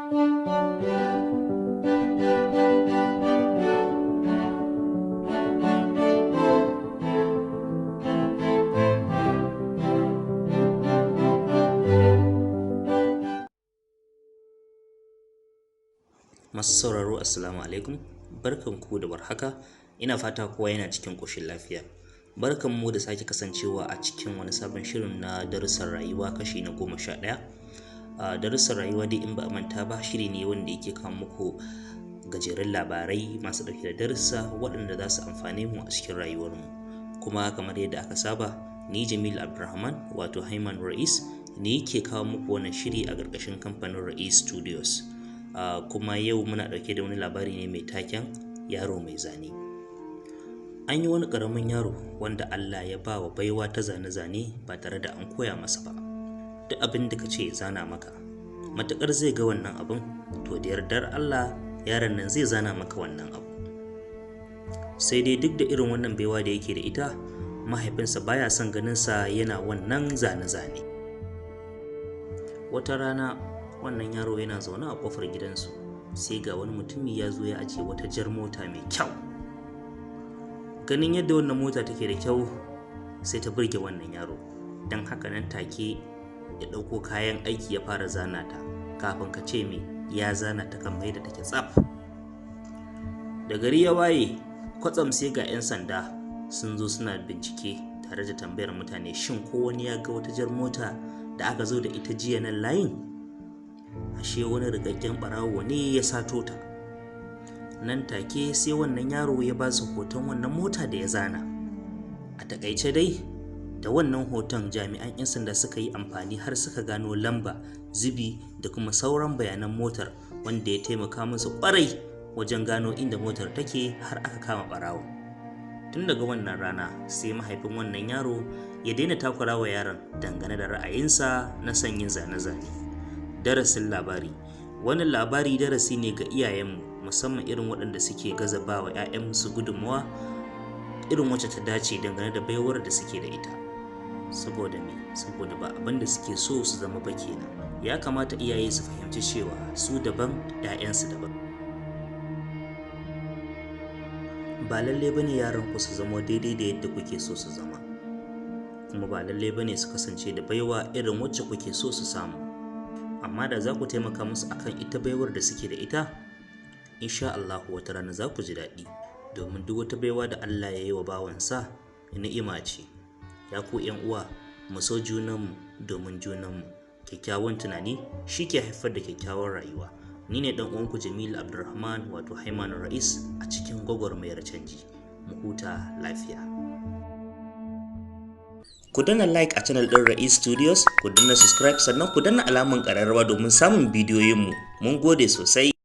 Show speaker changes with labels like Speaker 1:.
Speaker 1: Masu sauraro assalamu alaikum, barkanku da warhaka. Ina fata kowa yana cikin ƙoshin lafiya. Barkanmu da sake kasancewa a cikin wani sabon shirin na darussan rayuwa kashi na 11. Darussan rayuwa dai in ba a manta ba, shiri ne wanda yake kawo muku gajeren labarai masu ɗauke da darussa waɗanda za su amfane mu a cikin rayuwarmu. Kuma kamar yadda aka saba, ni Jamil Abdulrahman wato Haiman Raees ne yake kawo muku wannan shiri a ƙarƙashin kamfanin Raees Studios. Kuma yau muna ɗauke da wani labari ne mai taken yaro mai zane. An yi wani ƙaramin yaro wanda Allah ya ba wa baiwa ta zane-zane ba tare da an koya masa ba. Duk abin da ka ce ya zana maka, matuƙar zai ga wannan abin, to da yardar Allah yaron nan zai zana maka wannan abu. Sai dai duk da irin wannan baiwa da yake da ita, mahaifinsa baya son ganinsa yana wannan zane-zane. Wata rana wannan yaro yana zaune a kofar gidansu, sai ga wani mutumi ya zo ya ajiye wata jar mota mai kyau. Ganin yadda wannan mota take da kyau sai ta burge wannan yaro, don haka nan take ya ɗauko kayan aiki ya fara zana ta. Kafin ka ce me, ya zana ta kan mai da take tsaf. Da gari ya waye, kwatsam sai ga 'yan sanda sun zo suna bincike tare da tambayar mutane shin ko wani ya ga wata jar mota da aka zo da ita jiya nan layin. Ashe wani rikakken ɓarawo ne ya sato ta. Nan take sai wannan yaro ya ba su hoton wannan mota da ya zana. A takaice dai, da wannan hoton jami'an 'yan sanda suka yi amfani har suka gano lamba, zubi da kuma sauran bayanan motar, wanda ya taimaka musu ƙwarai wajen gano inda motar take har aka kama ɓarawo. Tun daga wannan rana sai mahaifin wannan yaro ya daina takura wa yaron dangane da ra'ayinsa na son yin zane-zane. Darasin labari. Wannan labari darasi ne ga iyayenmu, musamman irin waɗanda suke gaza ba wa 'ya'yansu gudunmawa irin wacce ta dace dangane da baiwar da suke da ita. Saboda me? Saboda ba abin da suke so su zama ba kenan. Ya kamata iyaye su fahimci cewa su daban, 'ya'yansu daban. Ba lalle bane yaran ku su zama daidai da yadda kuke so su zama, kuma ba lalle bane su kasance da baiwa irin wacce kuke so su samu. Amma da za ku taimaka musu akan ita baiwar da suke da ita, insha Allah wata rana za ku ji daɗi, domin duk wata baiwa da Allah ya yi wa bawansa ni'ima ce. Ya ku 'yan uwa, mu so junanmu domin junanmu. Kyakkyawan tunani shi ke haifar da kyakkyawar rayuwa. Ni ne ɗan uwanku Jamil Abdulrahman wato Haiman Raees a cikin gwagwarmayar canji. Mu huta lafiya. Ku danna like a channel ɗin Raees Studios, ku danna subscribe, sannan ku danna alamun ƙararrawa domin samun bidiyoyinmu. Mun gode sosai.